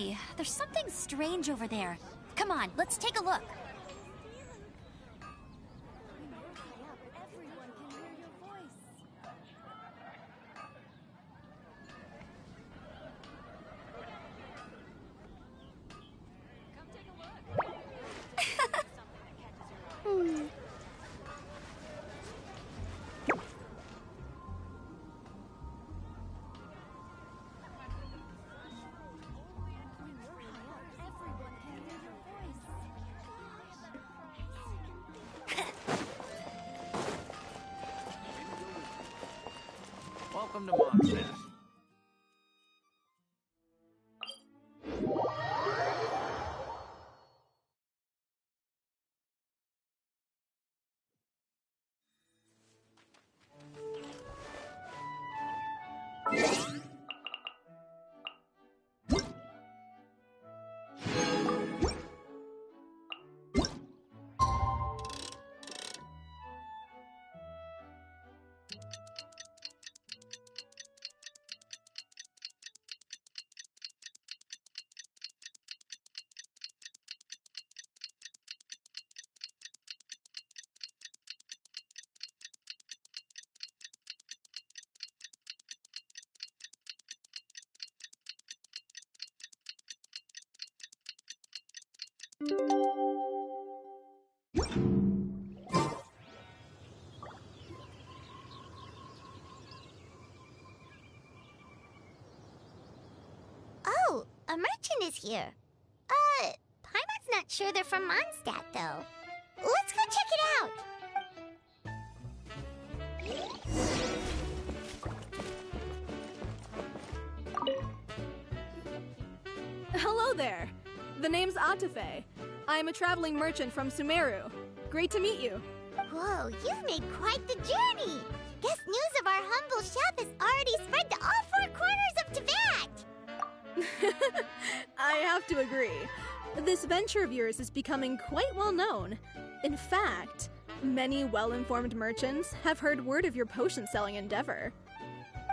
agree. There's something strange over there. Come on, let's take a look. Welcome to Mom's Nest. Oh, a merchant is here. Paimon's not sure they're from Mondstadt, though. Let's go check it out. Hello there. The name's Atafe. I'm a traveling merchant from Sumeru. Great to meet you. Whoa, you've made quite the journey. Guess news of our humble shop has already spread to all four corners of Teyvat. I have to agree. This venture of yours is becoming quite well known. In fact, many well-informed merchants have heard word of your potion-selling endeavor.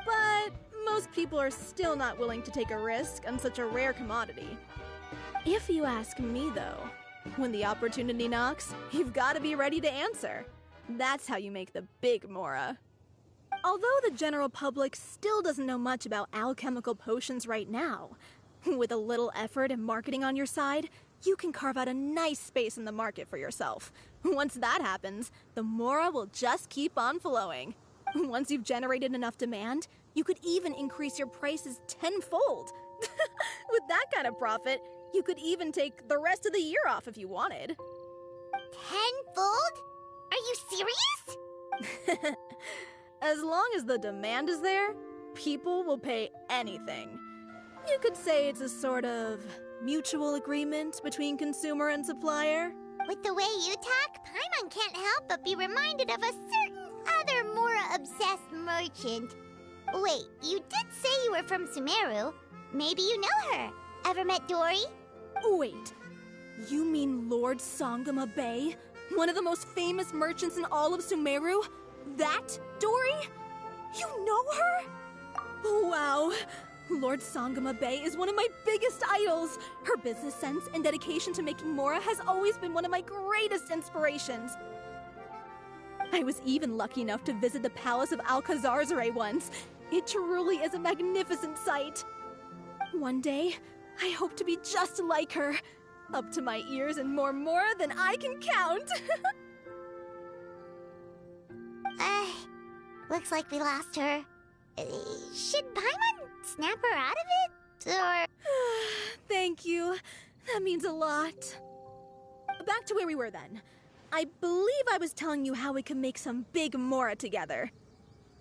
But most people are still not willing to take a risk on such a rare commodity. If you ask me, though, when the opportunity knocks, you've got to be ready to answer. That's how you make the big Mora. Although the general public still doesn't know much about alchemical potions right now, with a little effort and marketing on your side, you can carve out a nice space in the market for yourself. Once that happens, the Mora will just keep on flowing. Once you've generated enough demand, you could even increase your prices tenfold. With that kind of profit, you could even take the rest of the year off if you wanted. Tenfold? Are you serious? As long as the demand is there, people will pay anything. You could say it's a sort of mutual agreement between consumer and supplier. With the way you talk, Paimon can't help but be reminded of a certain other Mora-obsessed merchant. Wait, you did say you were from Sumeru. Maybe you know her. Ever met Dory? Wait, you mean Lord Sangama Bay? One of the most famous merchants in all of Sumeru? That Dory? You know her? Wow. Lord Sangama Bay is one of my biggest idols. Her business sense and dedication to making Mora has always been one of my greatest inspirations. I was even lucky enough to visit the Palace of Alcazarzare once. It truly is a magnificent sight. One day, I hope to be just like her. Up to my ears and more Mora than I can count. Looks like we lost her. Should Paimon snap her out of it? Or... Thank you. That means a lot. Back to where we were then. I believe I was telling you how we could make some big Mora together.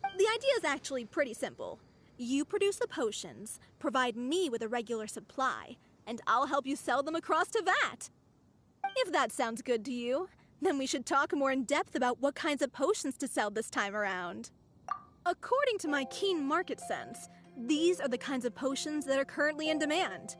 The idea is actually pretty simple. You produce the potions, provide me with a regular supply, and I'll help you sell them across Teyvat. If that sounds good to you, then we should talk more in depth about what kinds of potions to sell this time around. According to my keen market sense, these are the kinds of potions that are currently in demand.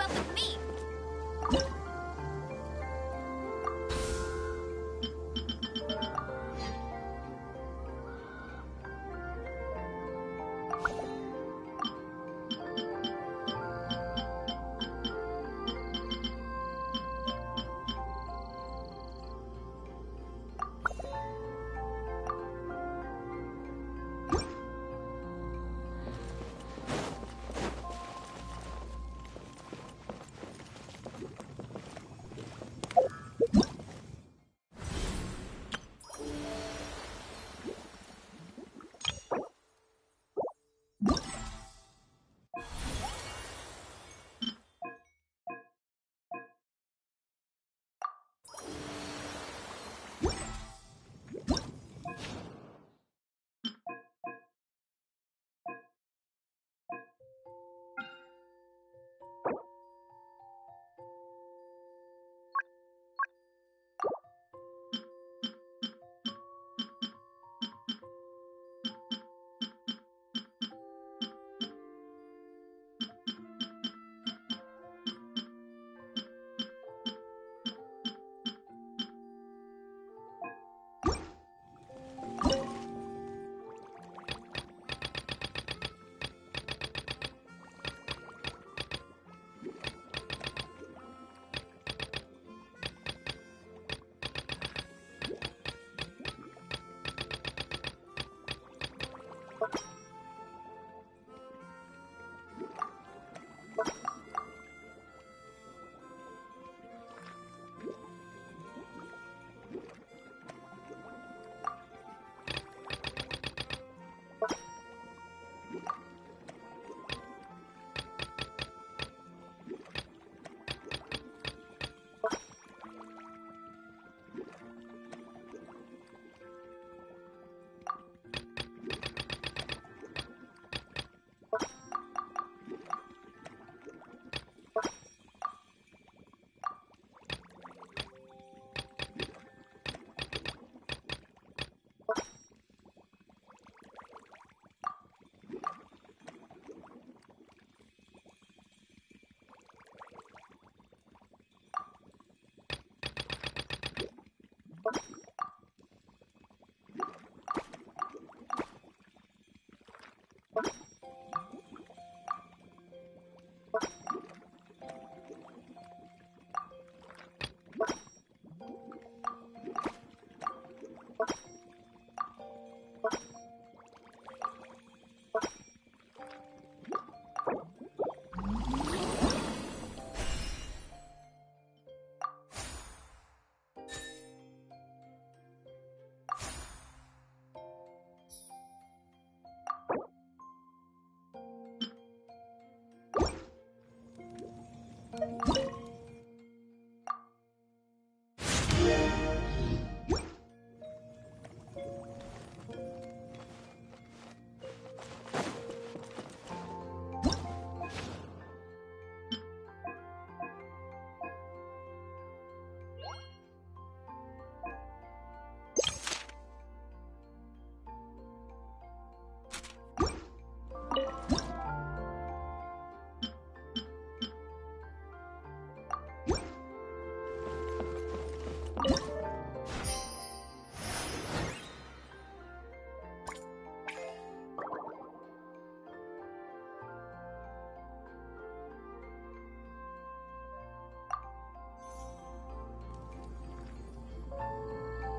up with me.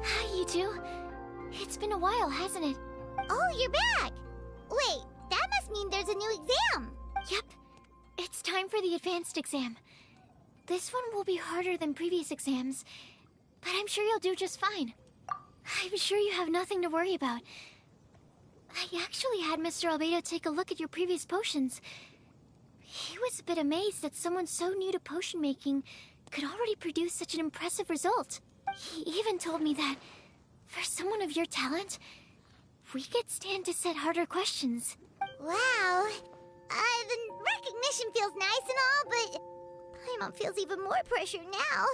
Hi, you two. It's been a while, hasn't it? Oh, you're back! Wait, that must mean there's a new exam! Yep. It's time for the advanced exam. This one will be harder than previous exams, but I'm sure you'll do just fine. I'm sure you have nothing to worry about. I actually had Mr. Albedo take a look at your previous potions. He was a bit amazed that someone so new to potion making could already produce such an impressive result. He even told me that, for someone of your talent, we could stand to set harder questions. Wow. The recognition feels nice and all, but Paimon feels even more pressure now.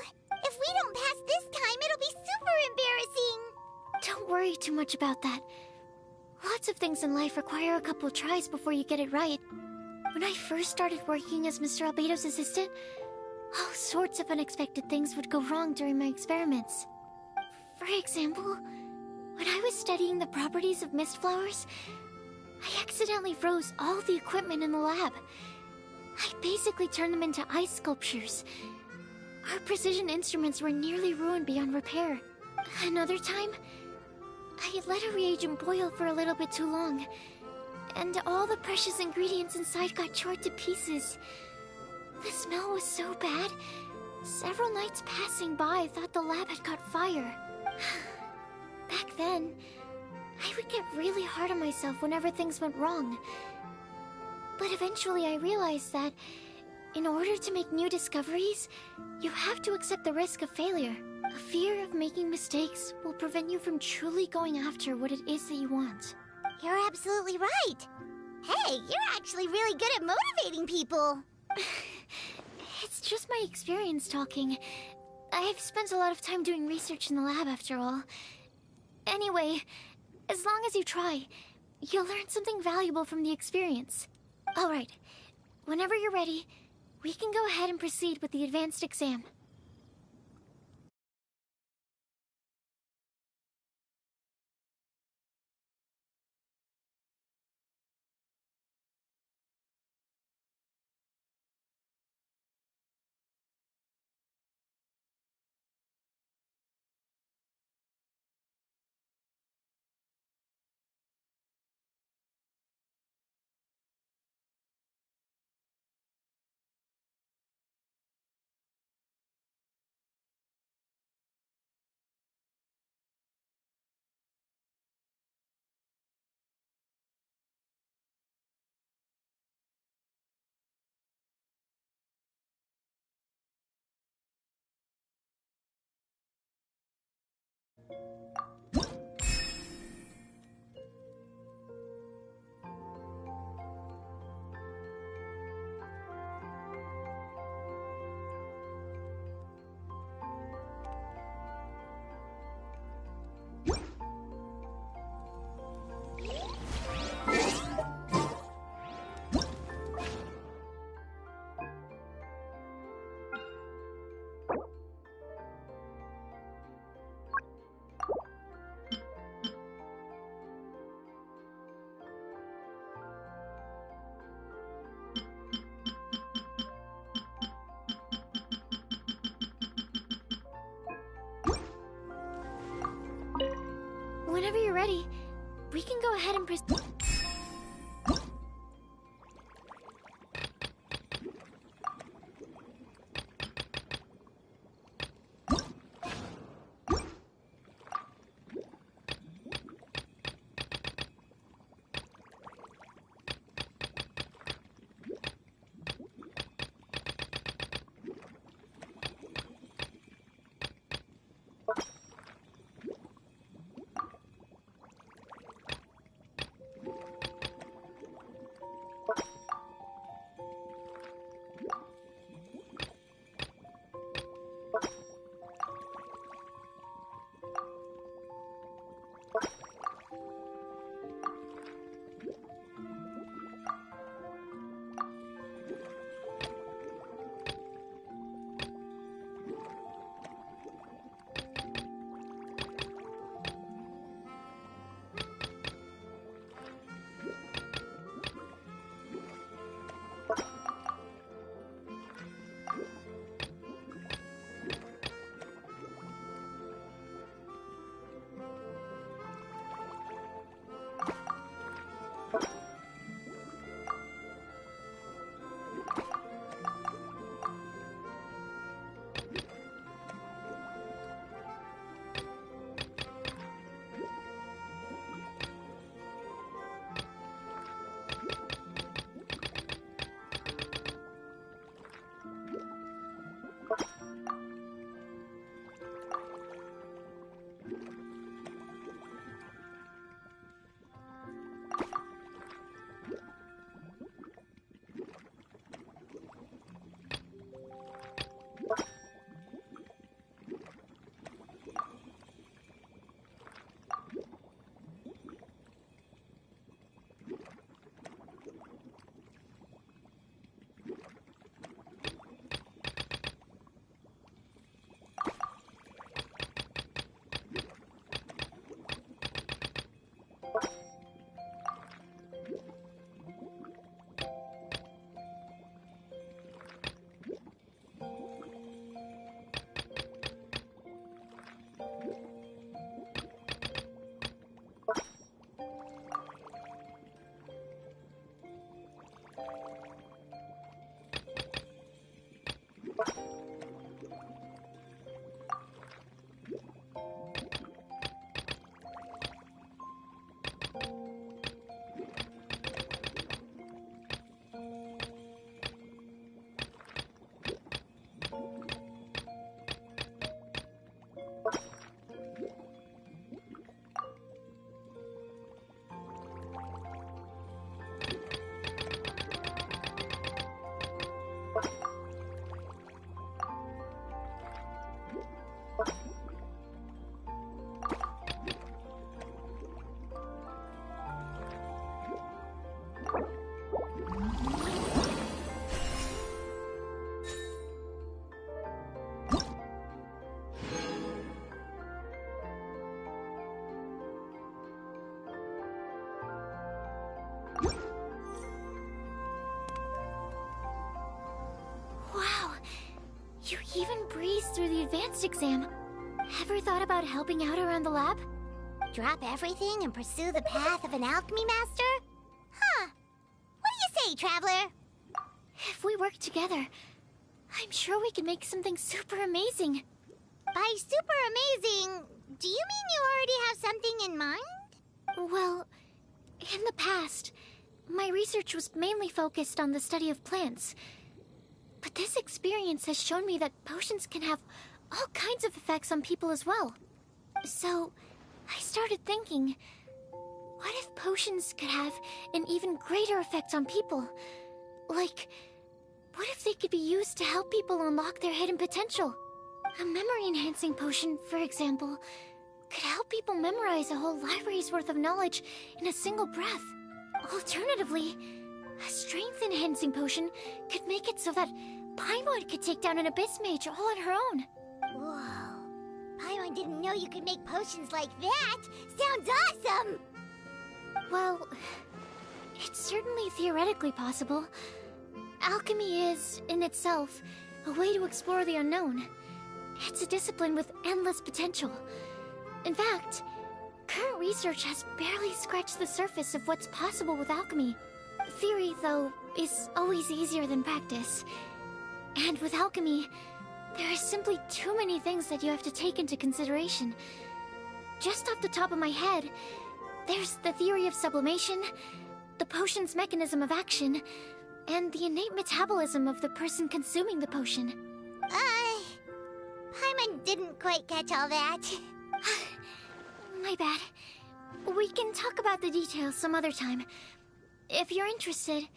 If we don't pass this time, it'll be super embarrassing. Don't worry too much about that. Lots of things in life require a couple tries before you get it right. When I first started working as Mr. Albedo's assistant, all sorts of unexpected things would go wrong during my experiments. For example, when I was studying the properties of mist flowers, I accidentally froze all the equipment in the lab. I basically turned them into ice sculptures. Our precision instruments were nearly ruined beyond repair. Another time, I let a reagent boil for a little bit too long, and all the precious ingredients inside got chored to pieces. The smell was so bad, several nights passing by thought the lab had caught fire. Back then, I would get really hard on myself whenever things went wrong. But eventually I realized that in order to make new discoveries, you have to accept the risk of failure. A fear of making mistakes will prevent you from truly going after what it is that you want. You're absolutely right. Hey, you're actually really good at motivating people. It's just my experience talking. I've spent a lot of time doing research in the lab after all. Anyway, as long as you try, you'll learn something valuable from the experience. Alright, whenever you're ready, we can go ahead and proceed with the advanced exam. Whenever you're ready, we can go ahead and proceed. the advanced exam. Ever thought about helping out around the lab? Drop everything and pursue the path of an alchemy master? Huh. What do you say, Traveler? If we work together, I'm sure we can make something super amazing. By super amazing, do you mean you already have something in mind? Well, in the past, my research was mainly focused on the study of plants. But this experience has shown me that potions can have all kinds of effects on people as well. So, I started thinking, what if potions could have an even greater effect on people? Like, what if they could be used to help people unlock their hidden potential? A memory-enhancing potion, for example, could help people memorize a whole library's worth of knowledge in a single breath. Alternatively, a strength-enhancing potion could make it so that Paimon could take down an Abyss Mage all on her own. Whoa. Paimon didn't know you could make potions like that! Sounds awesome! Well, it's certainly theoretically possible. Alchemy is, in itself, a way to explore the unknown. It's a discipline with endless potential. In fact, current research has barely scratched the surface of what's possible with alchemy. Theory, though, is always easier than practice. And with alchemy, there are simply too many things that you have to take into consideration. Just off the top of my head, there's the theory of sublimation, the potion's mechanism of action, and the innate metabolism of the person consuming the potion. Paimon didn't quite catch all that. My bad. We can talk about the details some other time. If you're interested,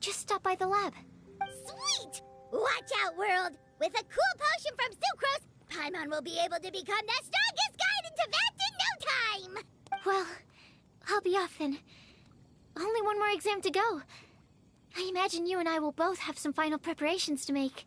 just stop by the lab. Sweet! Watch out, world! With a cool potion from Sucrose, Paimon will be able to become the strongest guide into Vact in no time! Well, I'll be off then. Only one more exam to go. I imagine you and I will both have some final preparations to make.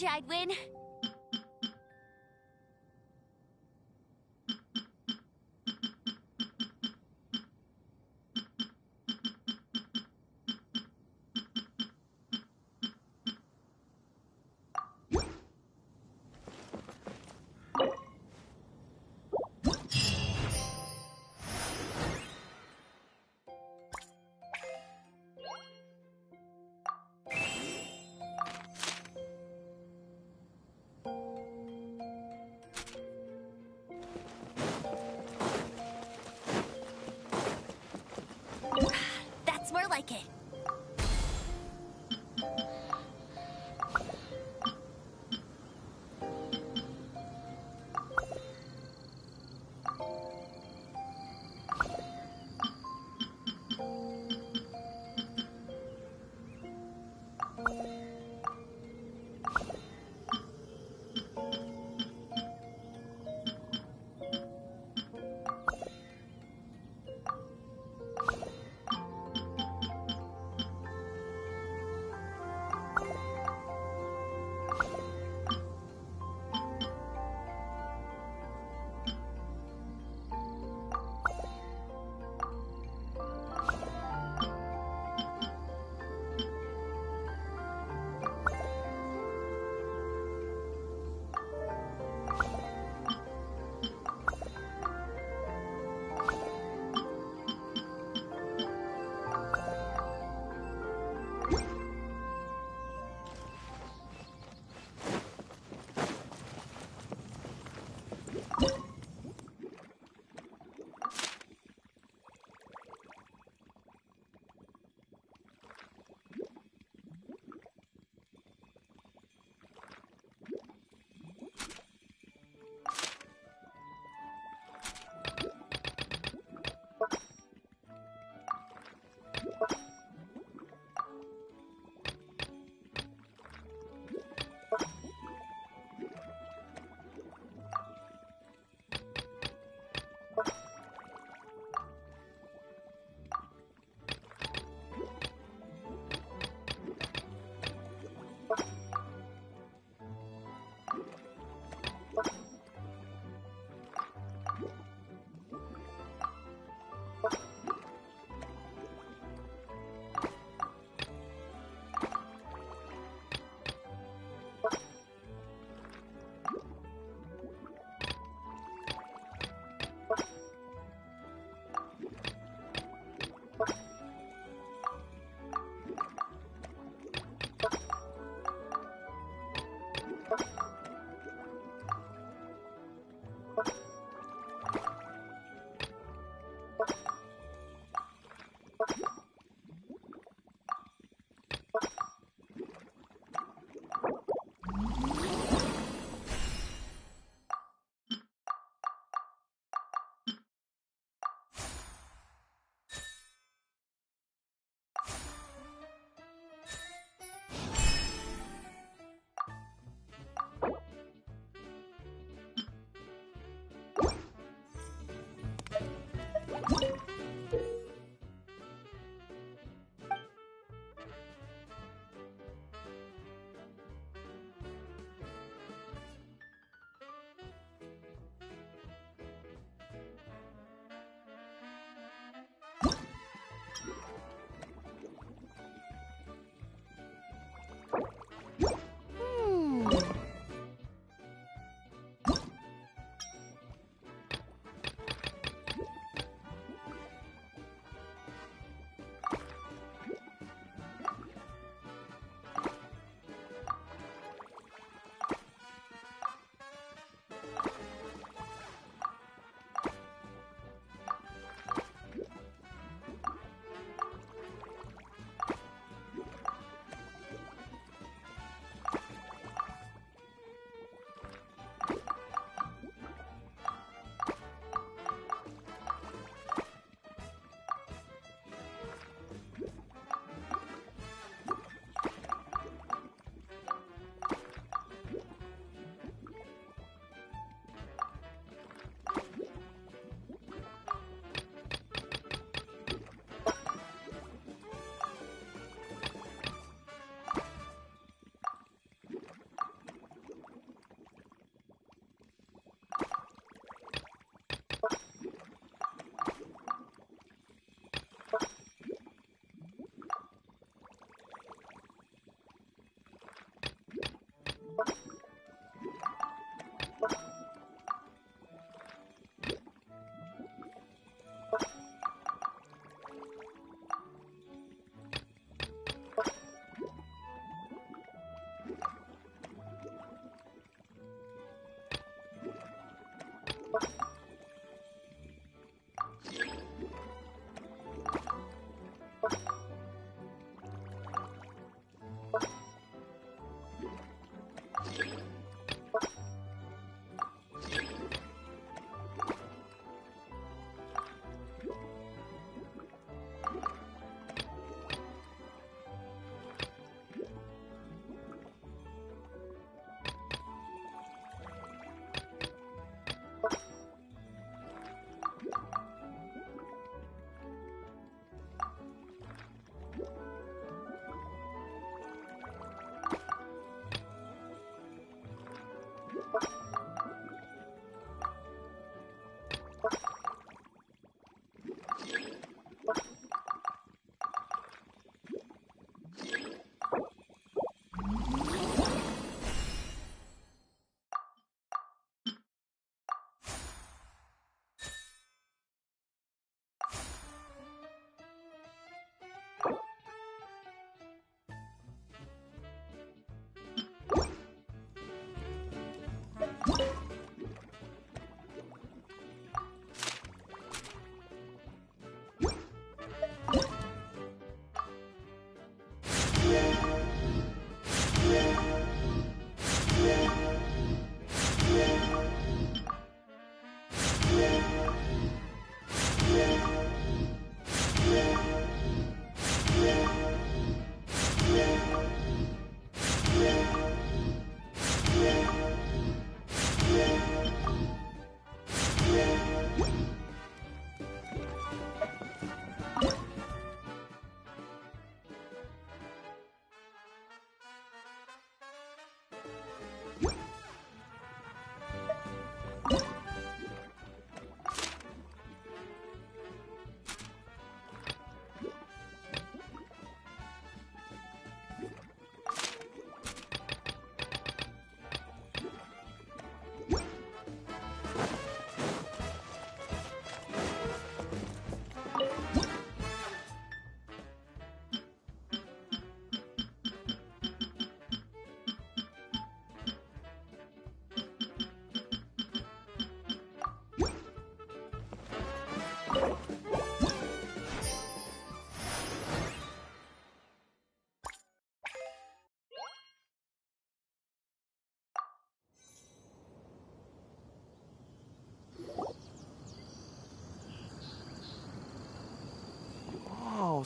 you I'd win.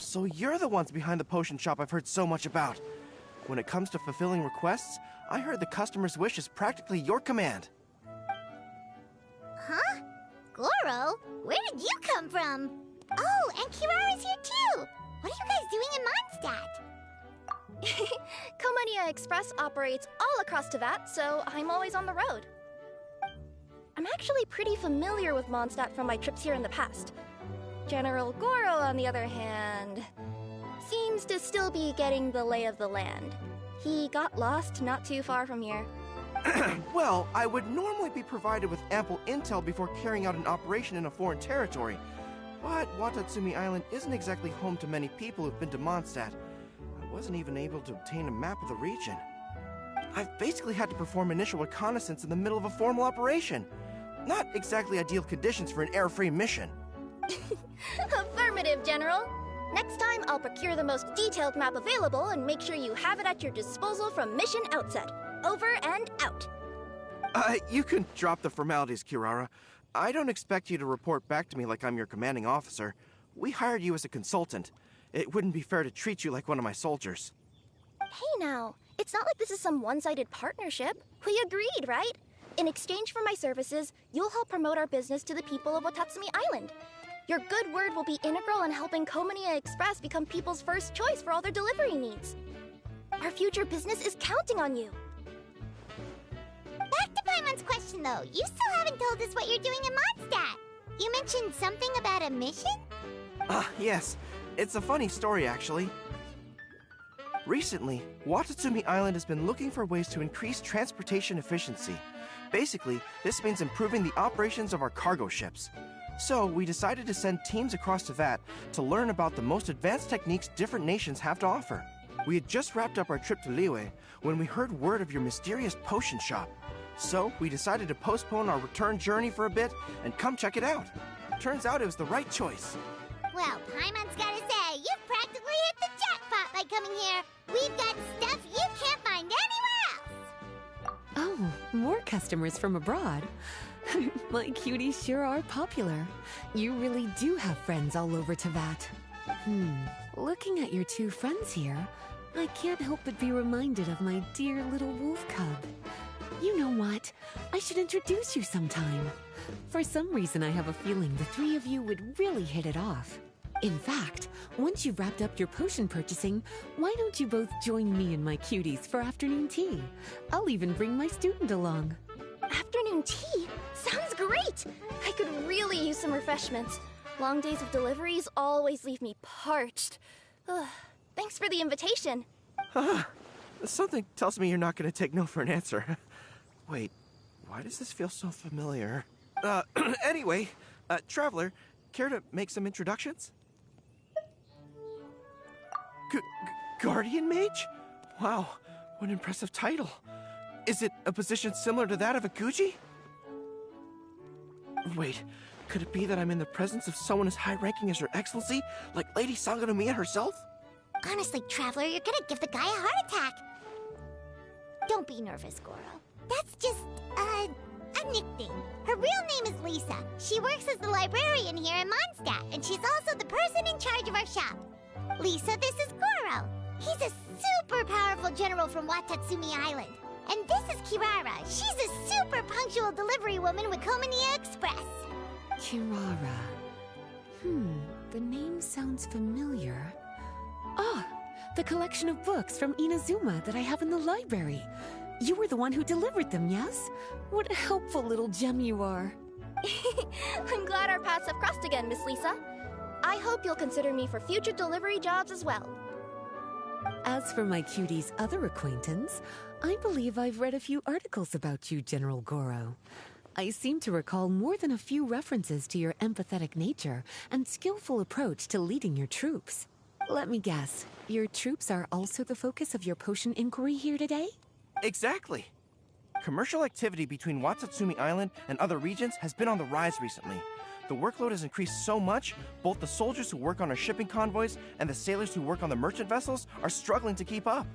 so you're the ones behind the potion shop I've heard so much about. When it comes to fulfilling requests, I heard the customer's wish is practically your command. Huh? Goro? Where did you come from? Oh, and Kirara's here too! What are you guys doing in Mondstadt? Komania Express operates all across Teyvat, so I'm always on the road. I'm actually pretty familiar with Mondstadt from my trips here in the past. General Goro, on the other hand, seems to still be getting the lay of the land. He got lost not too far from here. Well, I would normally be provided with ample intel before carrying out an operation in a foreign territory. But Watatsumi Island isn't exactly home to many people who've been to Mondstadt. I wasn't even able to obtain a map of the region. I've basically had to perform initial reconnaissance in the middle of a formal operation. Not exactly ideal conditions for an air-free mission. Affirmative, General. Next time, I'll procure the most detailed map available and make sure you have it at your disposal from mission outset. Over and out. You can drop the formalities, Kirara. I don't expect you to report back to me like I'm your commanding officer. We hired you as a consultant. It wouldn't be fair to treat you like one of my soldiers. Hey now, it's not like this is some one-sided partnership. We agreed, right? In exchange for my services, you'll help promote our business to the people of Watatsumi Island. Your good word will be integral in helping Komania Express become people's first choice for all their delivery needs. Our future business is counting on you. Back to Paimon's question though, you still haven't told us what you're doing in Mondstadt. You mentioned something about a mission? Yes. It's a funny story, actually. Recently, Watatsumi Island has been looking for ways to increase transportation efficiency. Basically, this means improving the operations of our cargo ships. So, we decided to send teams across Teyvat to learn about the most advanced techniques different nations have to offer. We had just wrapped up our trip to Liyue when we heard word of your mysterious potion shop. So, we decided to postpone our return journey for a bit and come check it out. Turns out it was the right choice. Well, Paimon's gotta say, you've practically hit the jackpot by coming here. We've got stuff you can't find anywhere else. Oh, more customers from abroad. My cuties sure are popular. You really do have friends all over Teyvat. Looking at your two friends here, I can't help but be reminded of my dear little wolf cub. You know what? I should introduce you sometime. For some reason, I have a feeling the three of you would really hit it off. In fact, once you've wrapped up your potion purchasing, why don't you both join me and my cuties for afternoon tea? I'll even bring my student along. Afternoon tea? Sounds great! I could really use some refreshments. Long days of deliveries always leave me parched. Thanks for the invitation. Something tells me you're not going to take no for an answer. Wait, why does this feel so familiar? Anyway, Traveler, care to make some introductions? Guardian Mage? Wow, what an impressive title. Is it a position similar to that of a Guji? Wait, could it be that I'm in the presence of someone as high-ranking as Her Excellency, like Lady Sangonomiya herself? Honestly, Traveler, you're gonna give the guy a heart attack. Don't be nervous, Goro. That's just, a nickname. Her real name is Lisa. She works as the librarian here in Mondstadt, and she's also the person in charge of our shop. Lisa, this is Goro. He's a super powerful general from Watatsumi Island. And this is Kirara. She's a super punctual delivery woman with Komania Express. Kirara. The name sounds familiar. Ah, the collection of books from Inazuma that I have in the library. You were the one who delivered them, yes? What a helpful little gem you are. I'm glad our paths have crossed again, Miss Lisa. I hope you'll consider me for future delivery jobs as well. As for my cutie's other acquaintance, I believe I've read a few articles about you, General Goro. I seem to recall more than a few references to your empathetic nature and skillful approach to leading your troops. Let me guess, your troops are also the focus of your potion inquiry here today? Exactly. Commercial activity between Watatsumi Island and other regions has been on the rise recently. The workload has increased so much, both the soldiers who work on our shipping convoys and the sailors who work on the merchant vessels are struggling to keep up.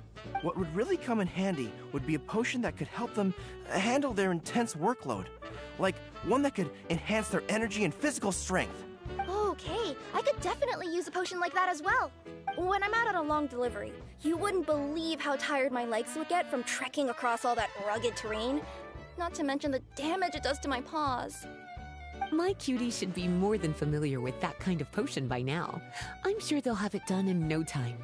What would really come in handy would be a potion that could help them handle their intense workload. Like one that could enhance their energy and physical strength. Oh, okay. I could definitely use a potion like that as well. When I'm out on a long delivery, you wouldn't believe how tired my legs would get from trekking across all that rugged terrain. Not to mention the damage it does to my paws. My cutie should be more than familiar with that kind of potion by now. I'm sure they'll have it done in no time.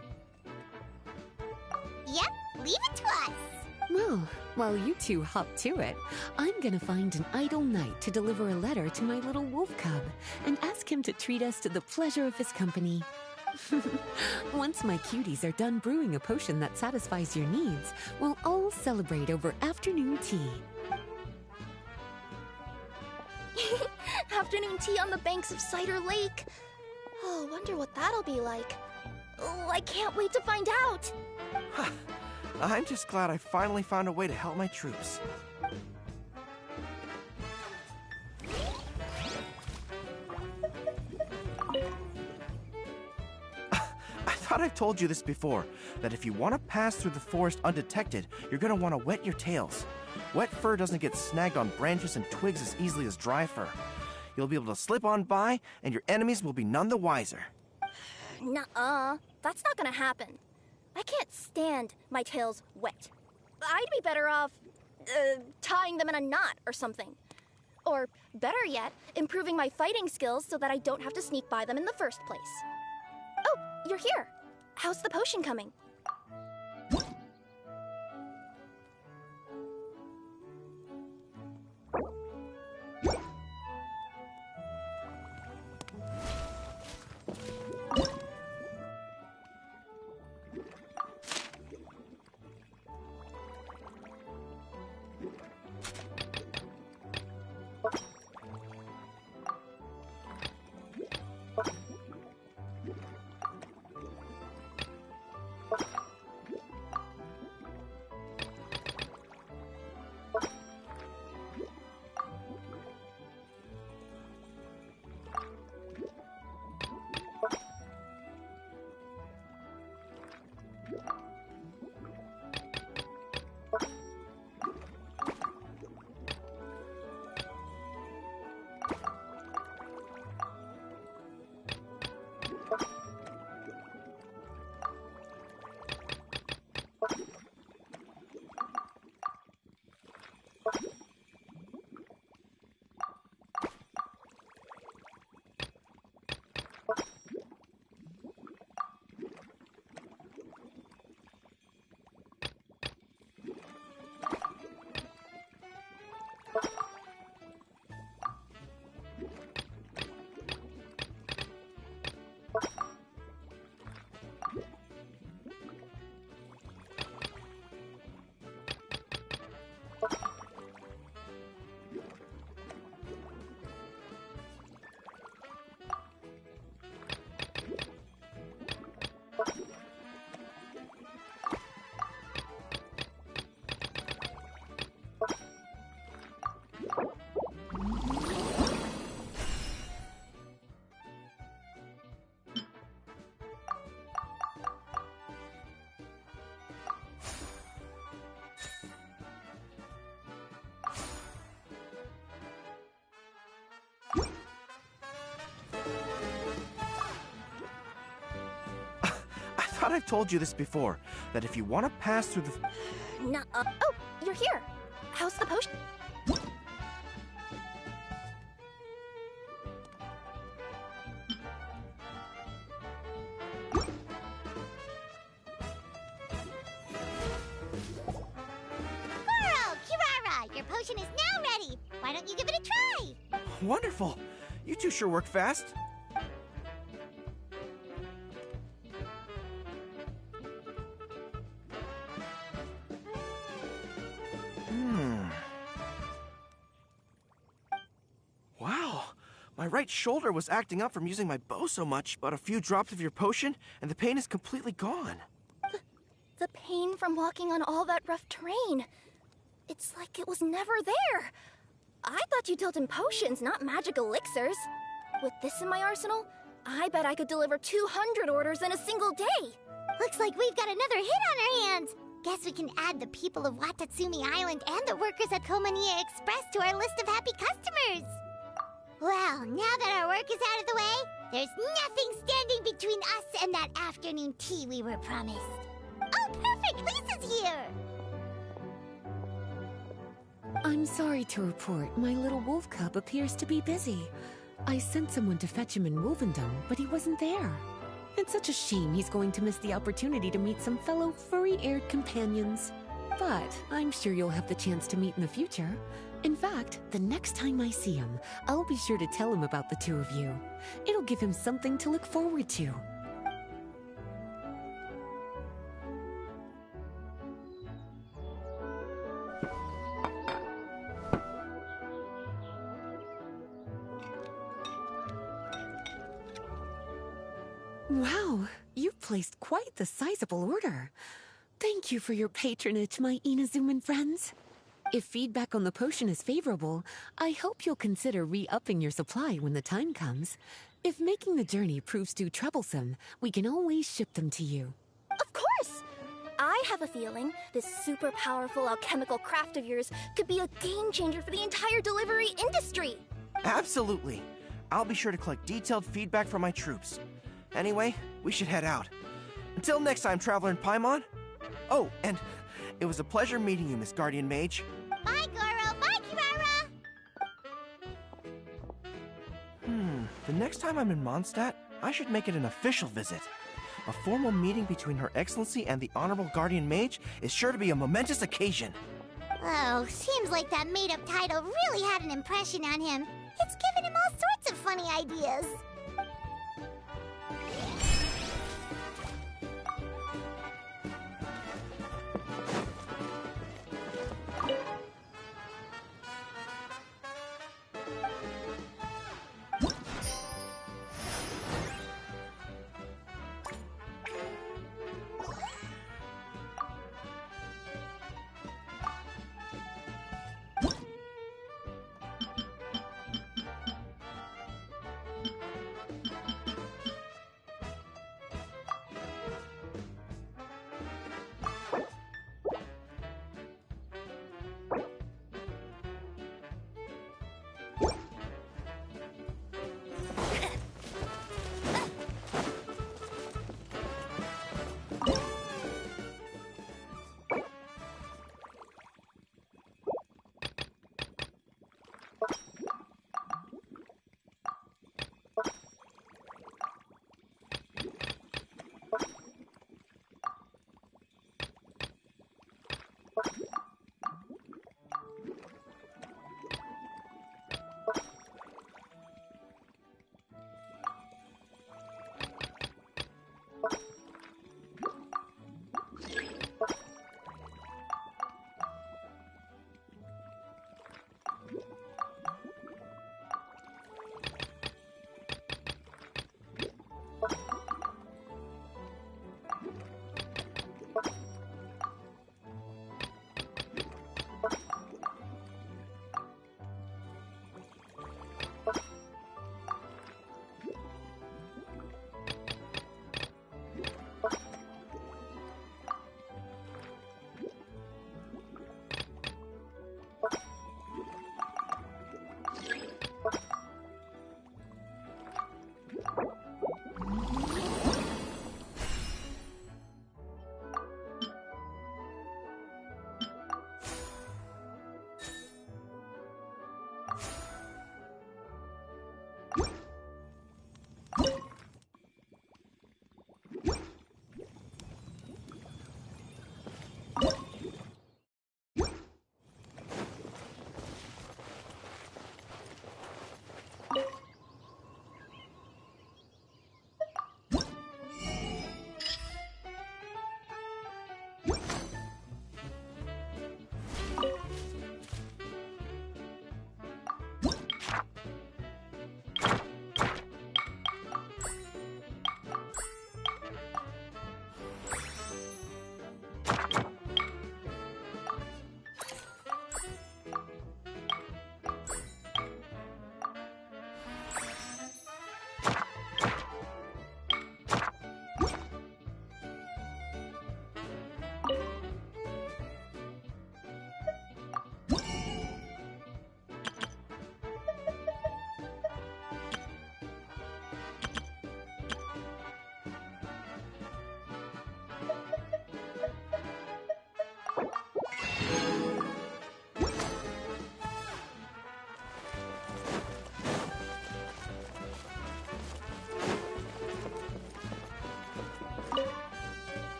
Yep, leave it to us. Well, while you two hop to it, I'm gonna find an idle knight to deliver a letter to my little wolf cub and ask him to treat us to the pleasure of his company. Once my cuties are done brewing a potion that satisfies your needs, we'll all celebrate over afternoon tea. Afternoon tea on the banks of Cider Lake. Oh, wonder what that'll be like. Oh, I can't wait to find out. I'm just glad I finally found a way to help my troops. I thought I've told you this before, that if you want to pass through the forest undetected, you're going to want to wet your tails. Wet fur doesn't get snagged on branches and twigs as easily as dry fur. You'll be able to slip on by, and your enemies will be none the wiser. Nuh-uh. That's not gonna happen. I can't stand my tails wet. I'd be better off, tying them in a knot or something. Or, better yet, improving my fighting skills so that I don't have to sneak by them in the first place. Oh, you're here. How's the potion coming? I thought I've told you this before, that if you want to pass through the... Nuh-uh. Oh, you're here. How's the potion? Your potion is now ready. Why don't you give it a try? Wonderful! You two sure work fast. Wow, my right shoulder was acting up from using my bow so much, but a few drops of your potion, and the pain is completely gone. The pain from walking on all that rough terrain. It's like it was never there. I thought you dealt in potions, not magic elixirs. With this in my arsenal, I bet I could deliver 200 orders in a single day. Looks like we've got another hit on our hands. Guess we can add the people of Watatsumi Island and the workers at Komania Express to our list of happy customers. Well, now that our work is out of the way, There's nothing standing between us and that afternoon tea we were promised. Oh, perfect! Lisa's here! I'm sorry to report, my little wolf cub appears to be busy. I sent someone to fetch him in Wolvendom, but he wasn't there. It's such a shame he's going to miss the opportunity to meet some fellow furry-aired companions. But I'm sure you'll have the chance to meet in the future. In fact, the next time I see him, I'll be sure to tell him about the two of you. It'll give him something to look forward to. Wow, you've placed quite the sizable order. Thank you for your patronage, my Inazuman friends. If feedback on the potion is favorable, I hope you'll consider re-upping your supply when the time comes. If making the journey proves too troublesome, we can always ship them to you. Of course! I have a feeling this super powerful alchemical craft of yours could be a game changer for the entire delivery industry. Absolutely. I'll be sure to collect detailed feedback from my troops. Anyway, we should head out. Until next time, Traveler in Paimon. Oh, and it was a pleasure meeting you, Miss Guardian Mage. Bye, Goro! Bye, Kirara! The next time I'm in Mondstadt, I should make it an official visit. A formal meeting between Her Excellency and the Honorable Guardian Mage is sure to be a momentous occasion. Oh, seems like that made-up title really had an impression on him. It's given him all sorts of funny ideas.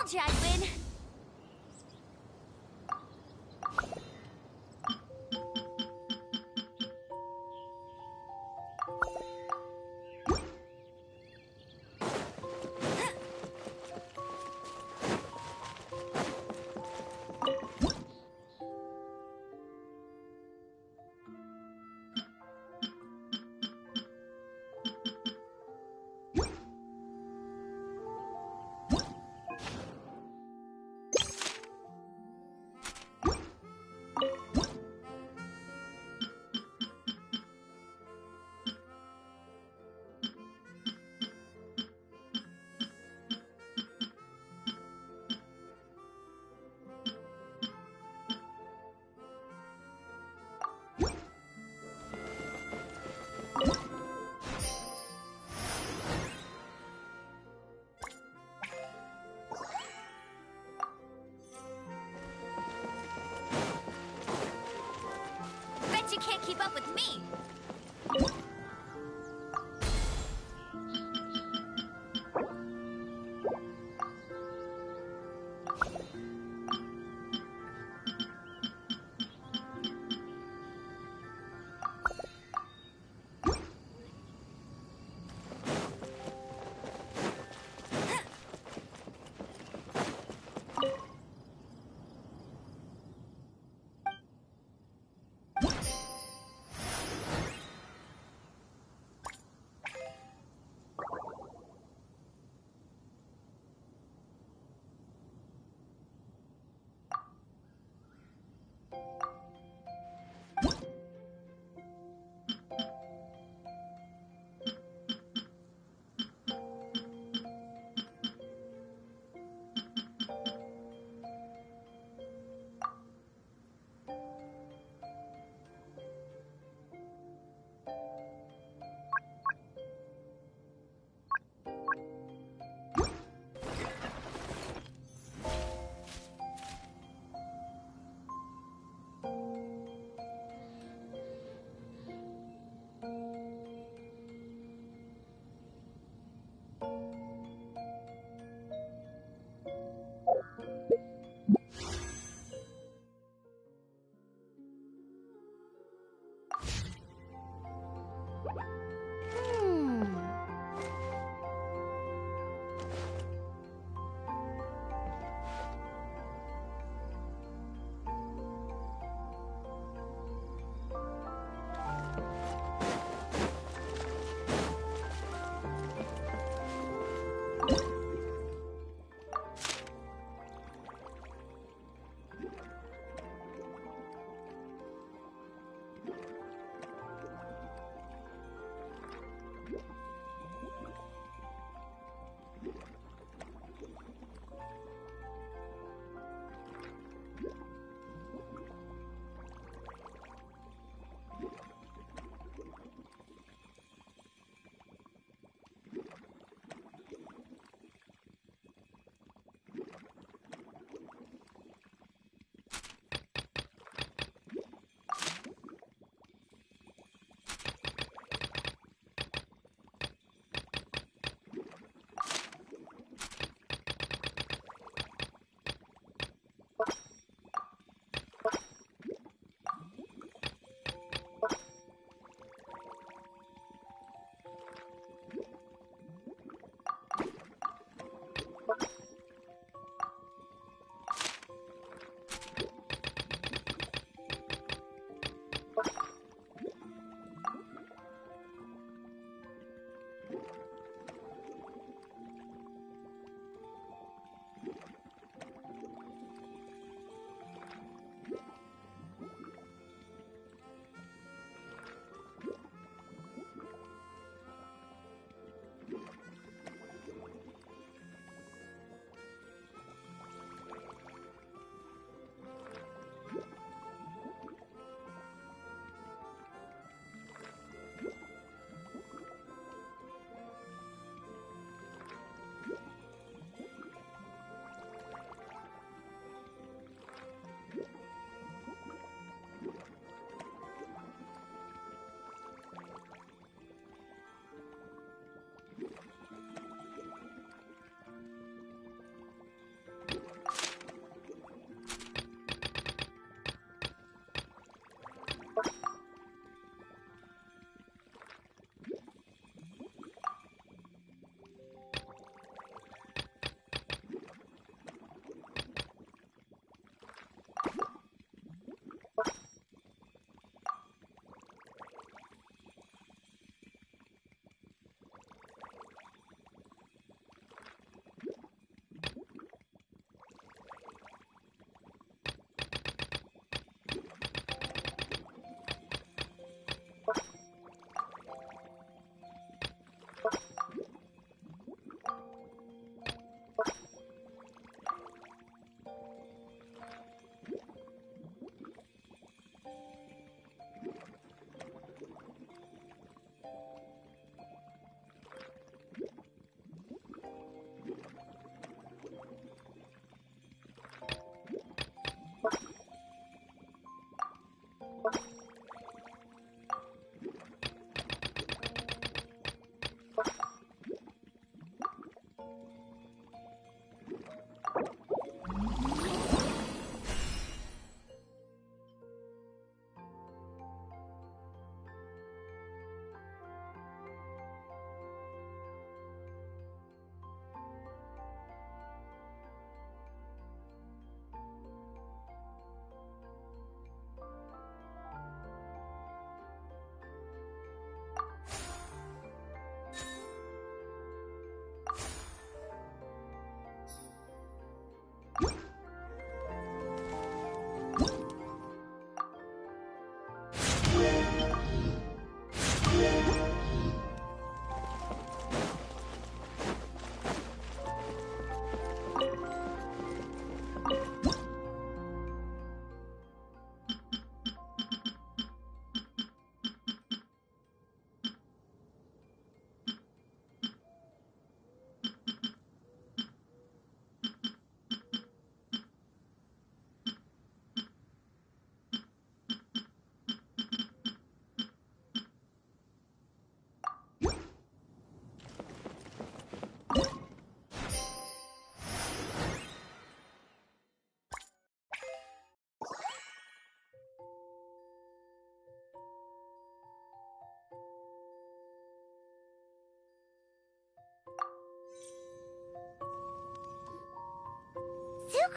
Jasmine.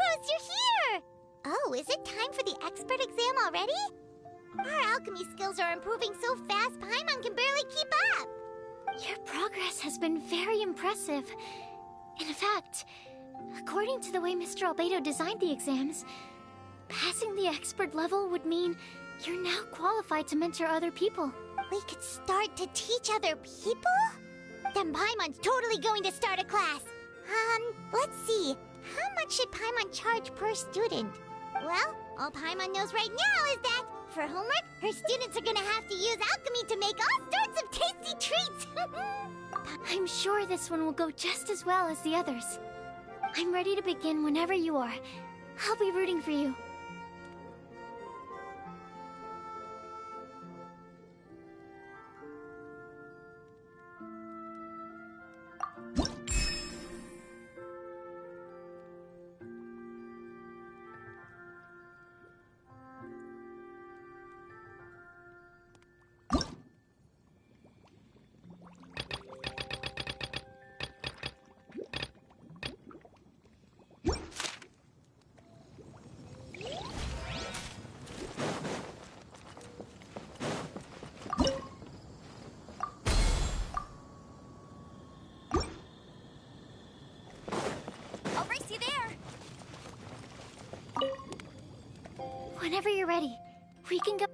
Rose, you're here! Oh, is it time for the expert exam already? Our alchemy skills are improving so fast, Paimon can barely keep up! Your progress has been very impressive. In fact, according to the way Mr. Albedo designed the exams, passing the expert level would mean you're now qualified to mentor other people. We could start to teach other people? Then Paimon's totally going to start a class. Let's see. How much should Paimon charge per student? Well, all Paimon knows right now is that for homework, her students are gonna have to use alchemy to make all sorts of tasty treats. I'm sure this one will go just as well as the others. I'm ready to begin whenever you are. I'll be rooting for you. Whenever you're ready, we can go.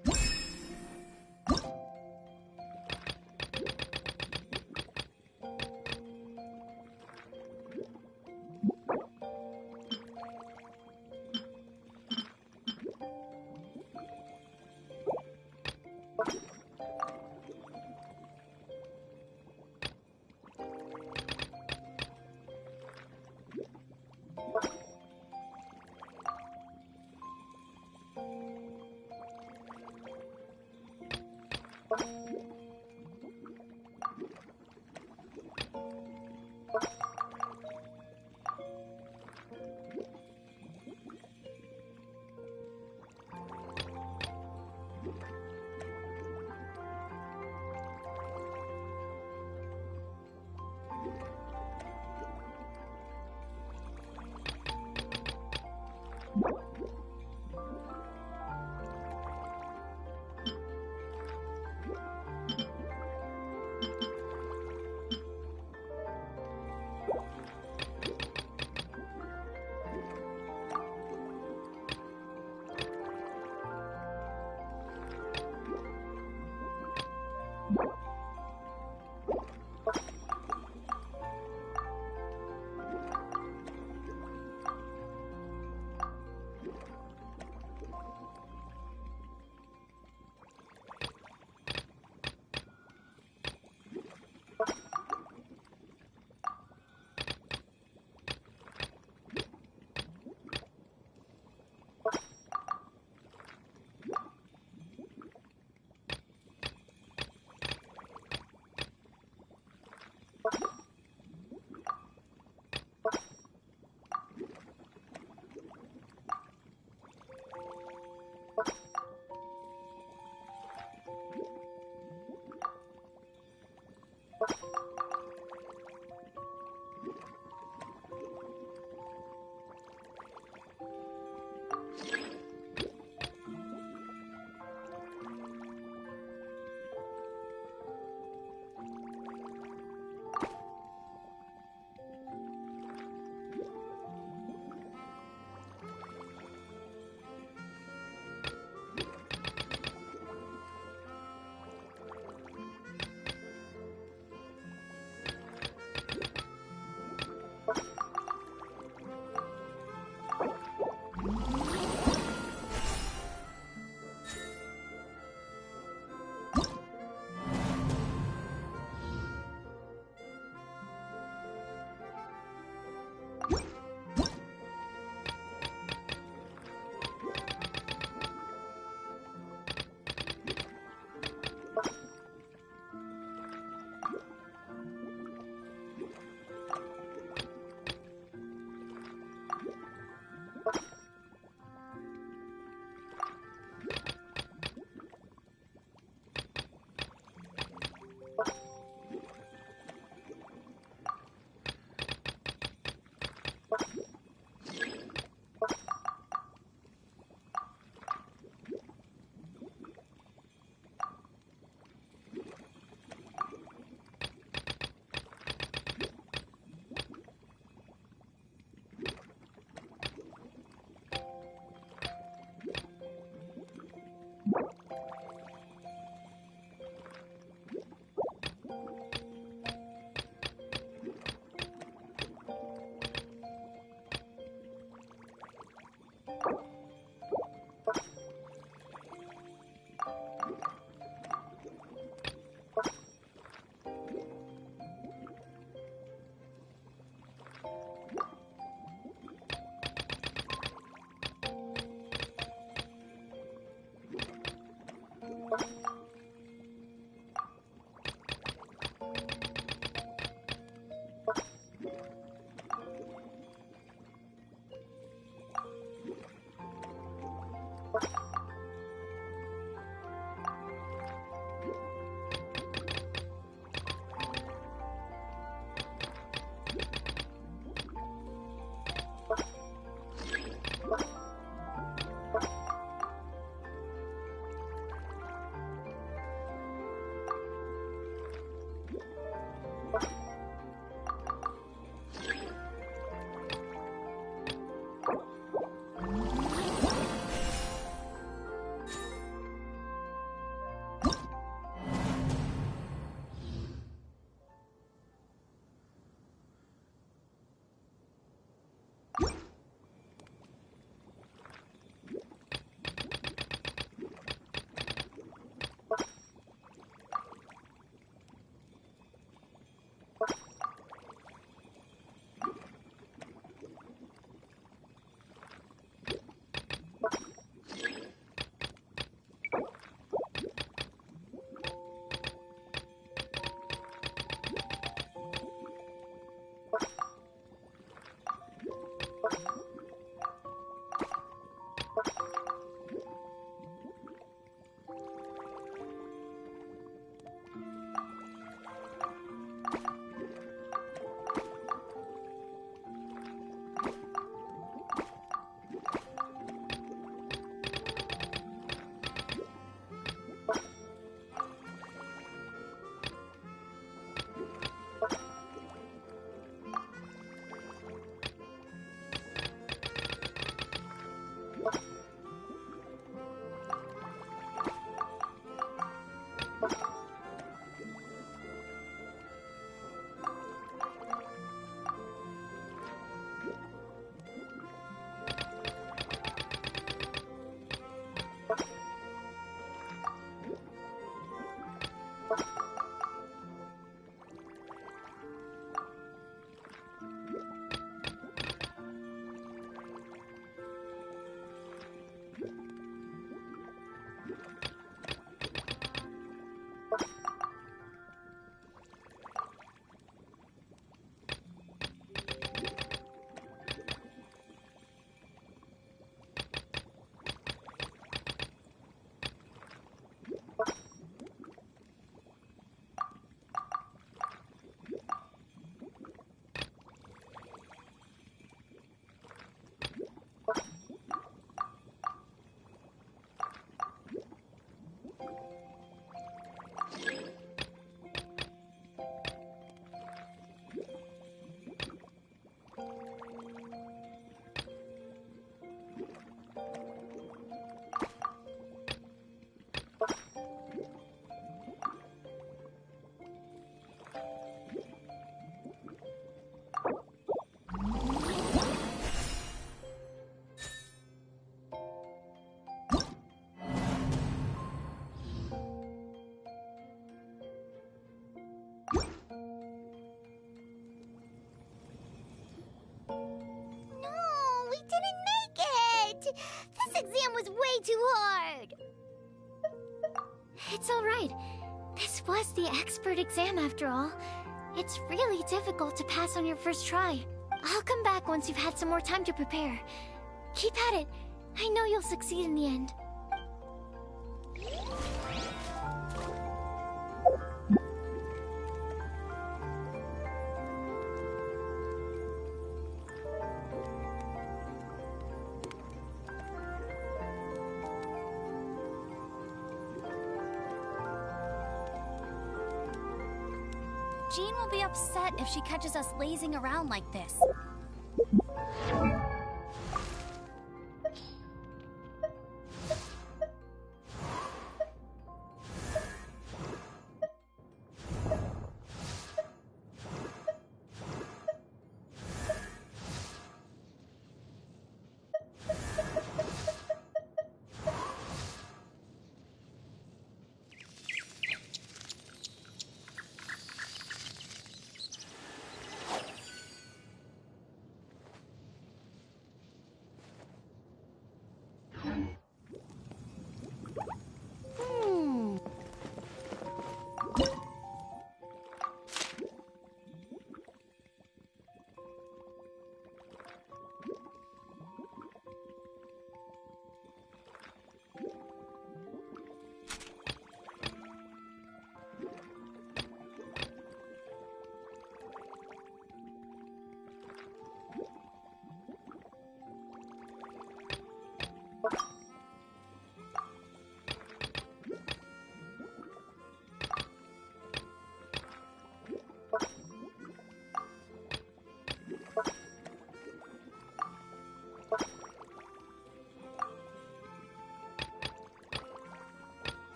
was way too hard! It's alright. This was the expert exam after all. It's really difficult to pass on your first try. I'll come back once you've had some more time to prepare. Keep at it. I know you'll succeed in the end. Jean will be upset if she catches us lazing around like this.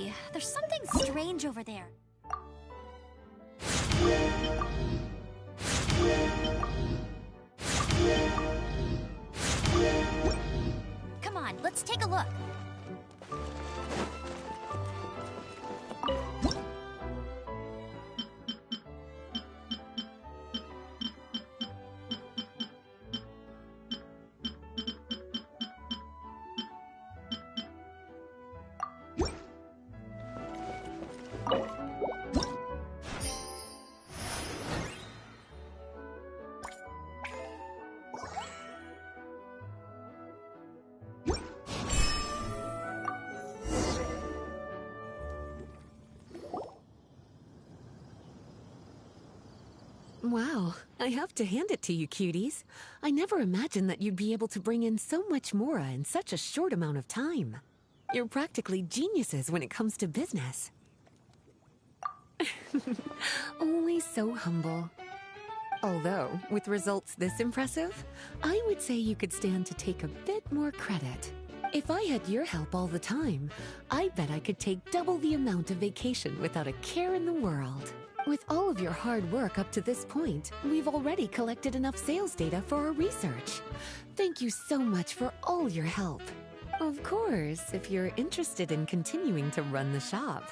agree. There's something strange over there. Come on, let's take a look. Wow, I have to hand it to you, cuties. I never imagined that you'd be able to bring in so much mora in such a short amount of time. You're practically geniuses when it comes to business. Always so humble. Although, with results this impressive, I would say you could stand to take a bit more credit. If I had your help all the time, I bet I could take double the amount of vacation without a care in the world. With all of your hard work up to this point, we've already collected enough sales data for our research. Thank you so much for all your help. Of course, if you're interested in continuing to run the shop,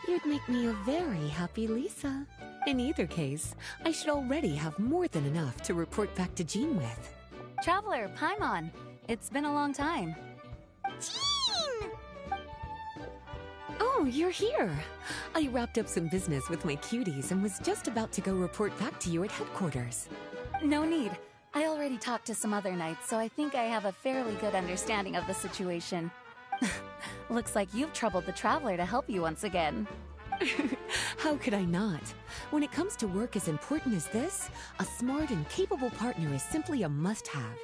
you'd make me a very happy Lisa. In either case, I should already have more than enough to report back to Jean with. Traveler, Paimon. It's been a long time. Jean! Oh, you're here. I wrapped up some business with my cuties and was just about to go report back to you at headquarters. No need. I already talked to some other knights, so I think I have a fairly good understanding of the situation. Looks like you've troubled the Traveler to help you once again. How could I not? When it comes to work as important as this, a smart and capable partner is simply a must-have,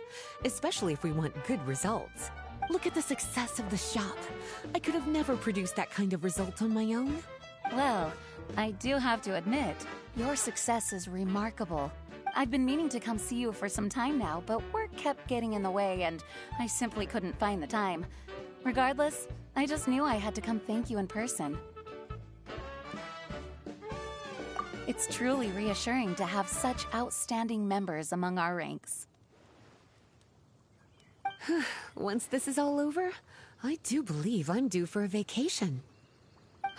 especially if we want good results. Look at the success of the shop. I could have never produced that kind of result on my own. Well, I do have to admit, your success is remarkable. I've been meaning to come see you for some time now, but work kept getting in the way and I simply couldn't find the time. Regardless, I just knew I had to come thank you in person. It's truly reassuring to have such outstanding members among our ranks. Once this is all over, I do believe I'm due for a vacation.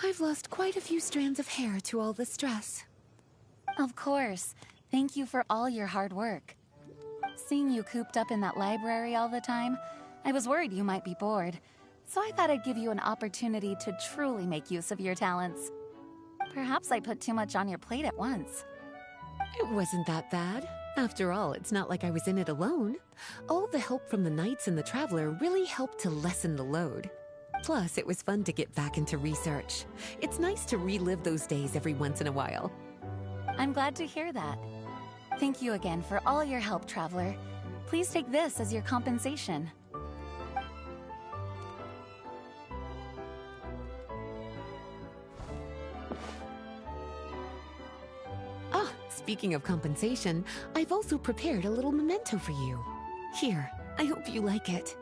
I've lost quite a few strands of hair to all the stress. Of course. Thank you for all your hard work. Seeing you cooped up in that library all the time, I was worried you might be bored. So I thought I'd give you an opportunity to truly make use of your talents. Perhaps I put too much on your plate at once. It wasn't that bad. After all, it's not like I was in it alone. All the help from the Knights and the Traveler really helped to lessen the load. Plus, it was fun to get back into research. It's nice to relive those days every once in a while. I'm glad to hear that. Thank you again for all your help, Traveler. Please take this as your compensation. Speaking of compensation, I've also prepared a little memento for you. Here, I hope you like it.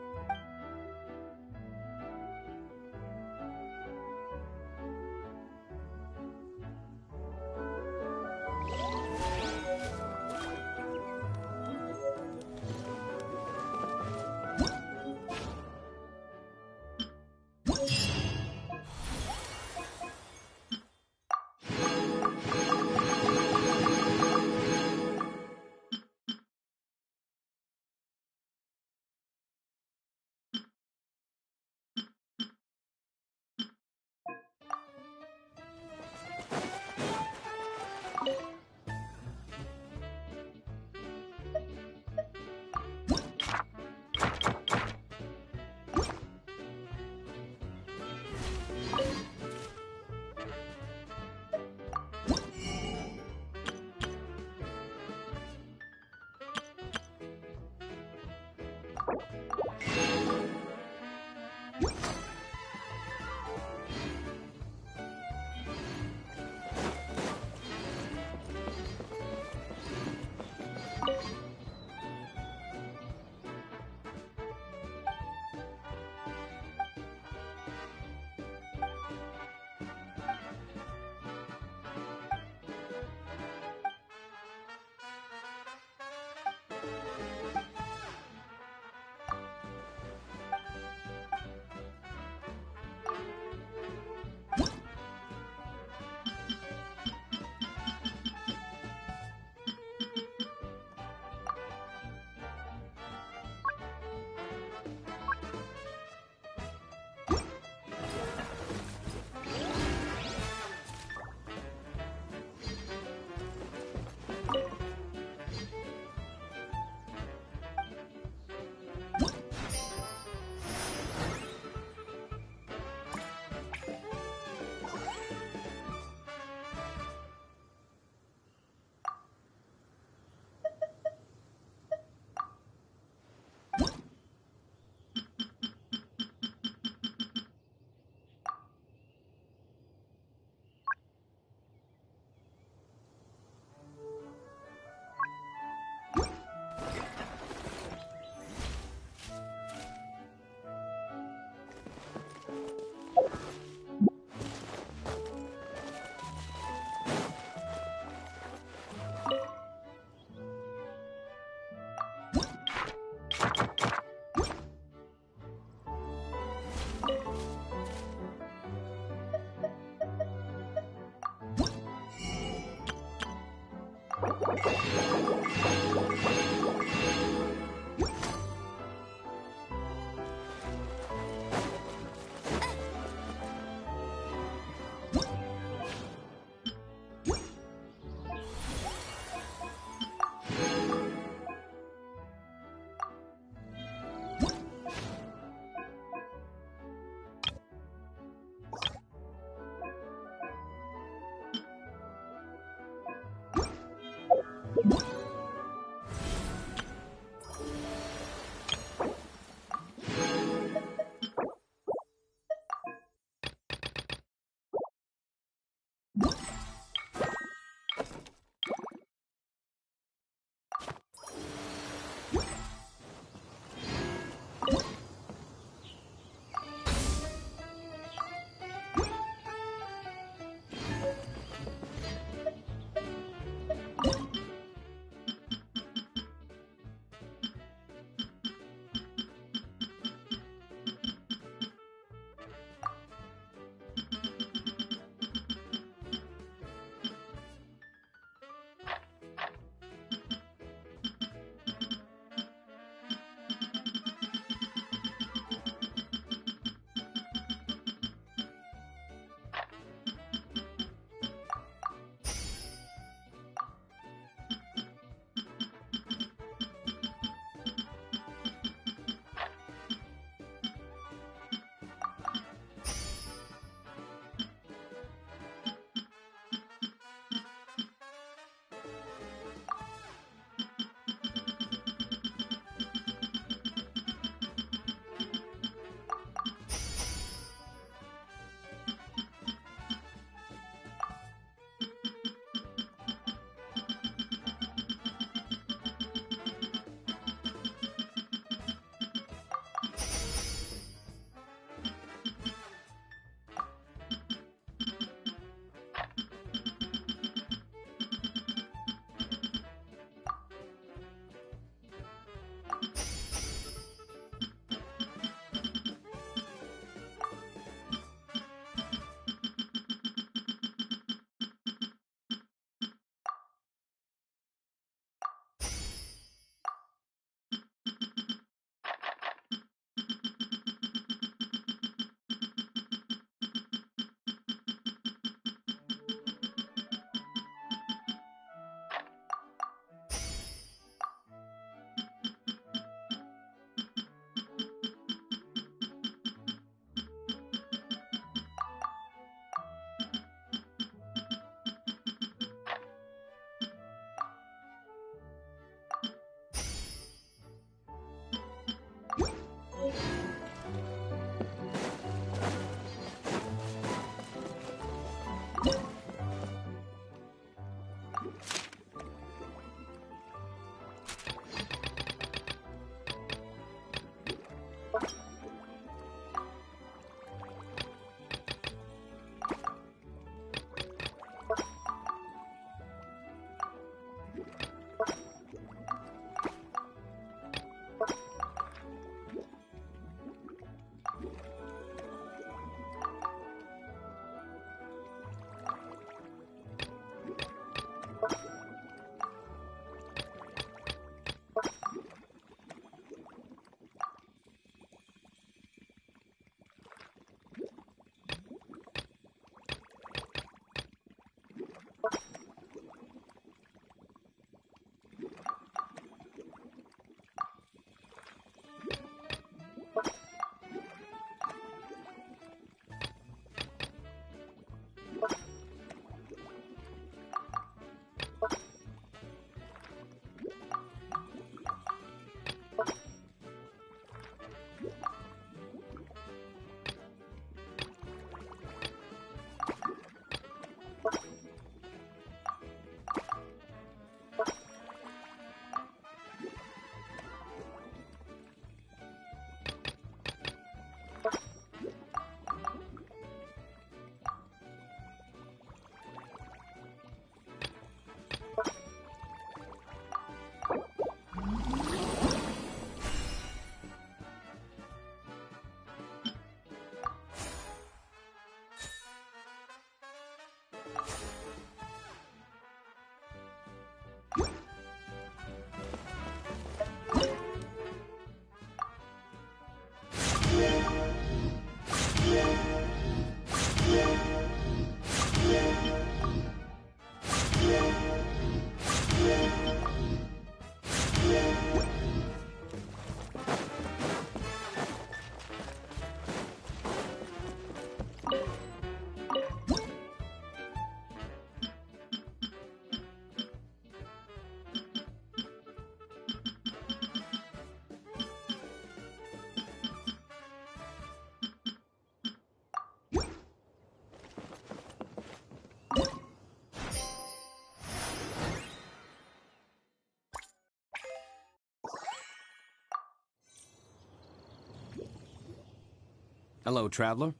Hello, traveler.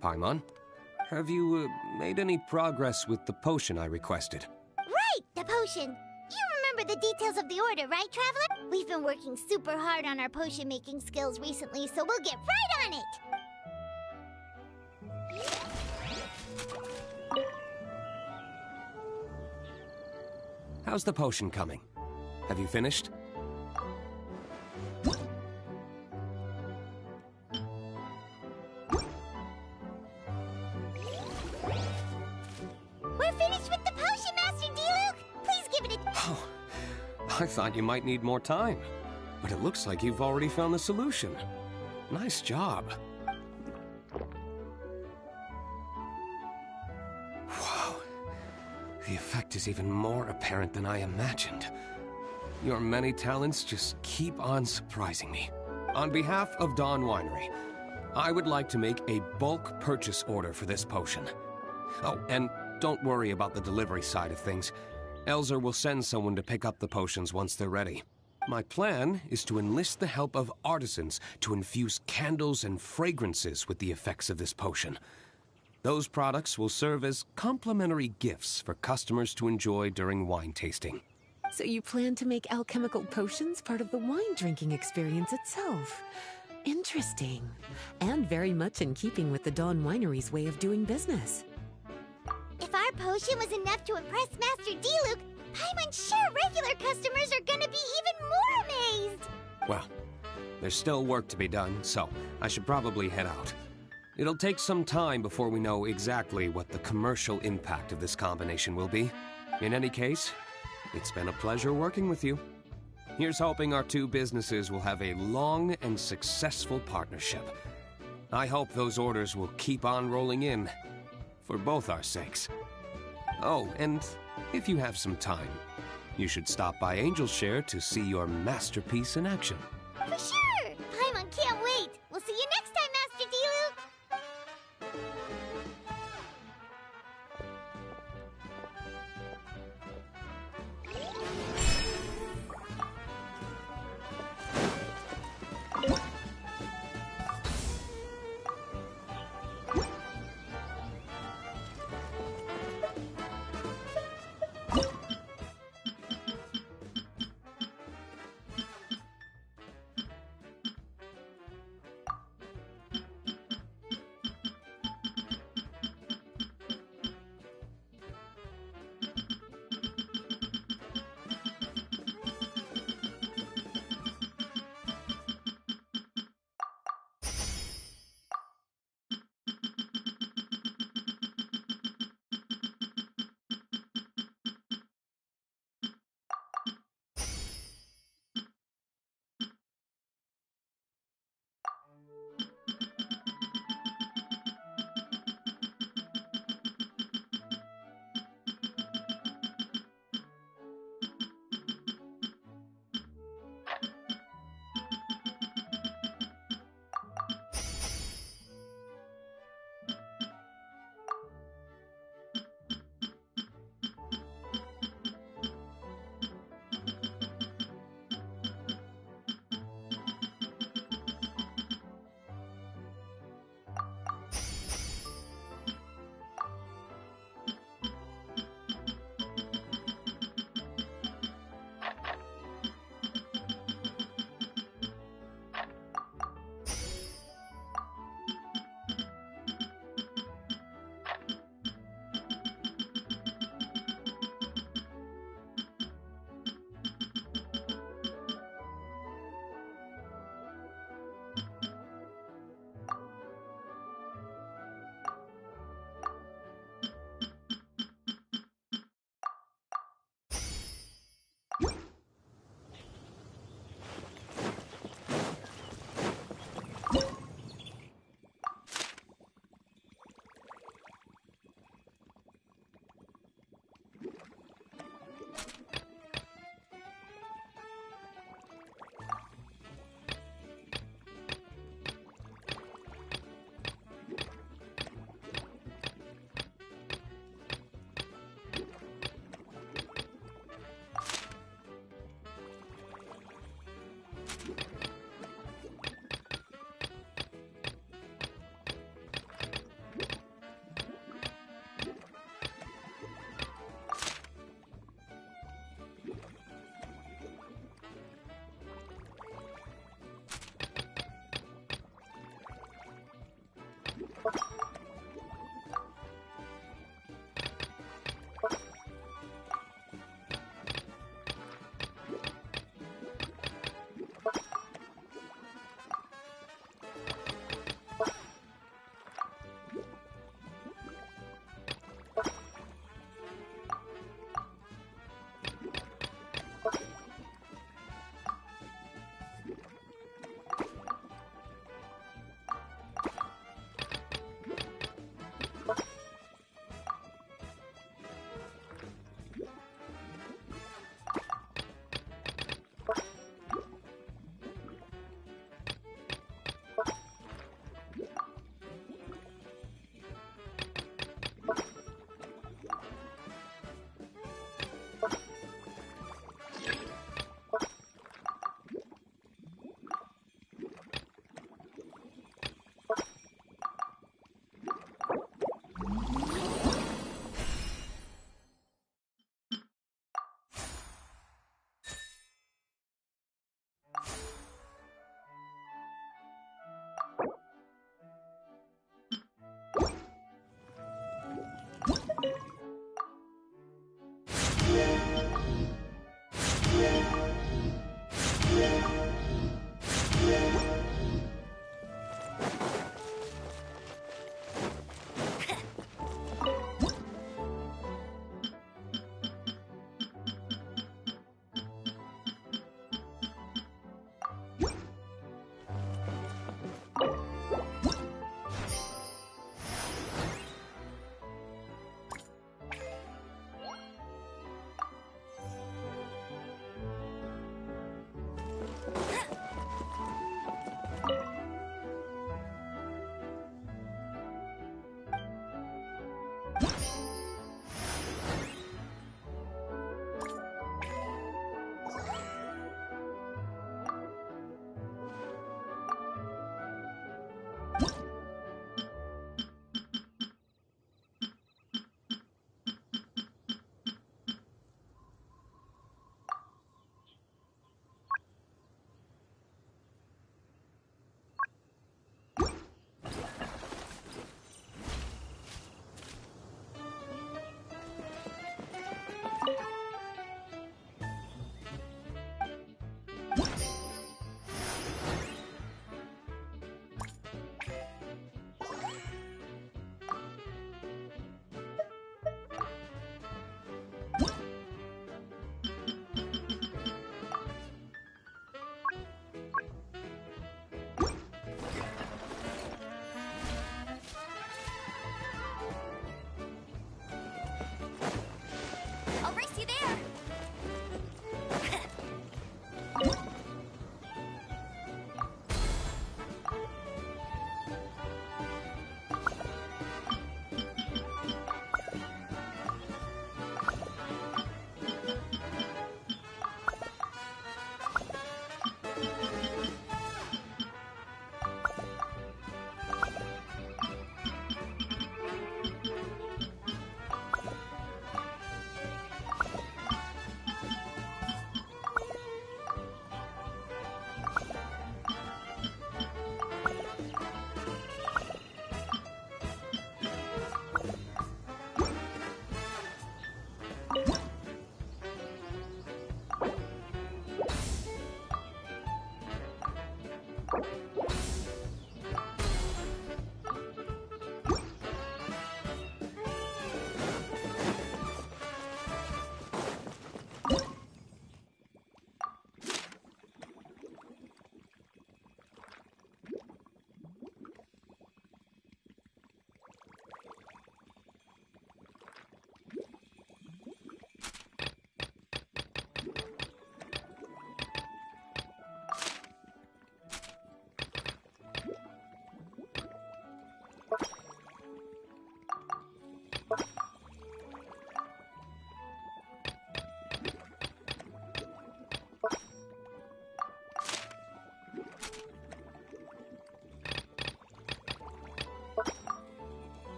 Paimon. Have you made any progress with the potion I requested? Right, the potion. You remember the details of the order, right, Traveler? We've been working super hard on our potion-making skills recently, so we'll get right on it! How's the potion coming? Have you finished? We're finished with the potion, Master D-Luke! Please give it a... Oh, I thought you might need more time. But it looks like you've already found the solution. Nice job. Wow. The effect is even more apparent than I imagined. Your many talents just keep on surprising me. On behalf of Dawn Winery, I would like to make a bulk purchase order for this potion. Oh, and don't worry about the delivery side of things. Elzer will send someone to pick up the potions once they're ready. My plan is to enlist the help of artisans to infuse candles and fragrances with the effects of this potion. Those products will serve as complimentary gifts for customers to enjoy during wine tasting. So you plan to make alchemical potions part of the wine drinking experience itself. Interesting. And very much in keeping with the Dawn Winery's way of doing business. If our potion was enough to impress Master D-Luke, Paimon's sure regular customers are gonna be even more amazed! Well, there's still work to be done, so I should probably head out. It'll take some time before we know exactly what the commercial impact of this combination will be. In any case, it's been a pleasure working with you. Here's hoping our two businesses will have a long and successful partnership. I hope those orders will keep on rolling in, for both our sakes. Oh, and if you have some time, you should stop by Angel's Share to see your masterpiece in action. For sure! Paimon can't wait! We'll see you next time, Master D-Luke!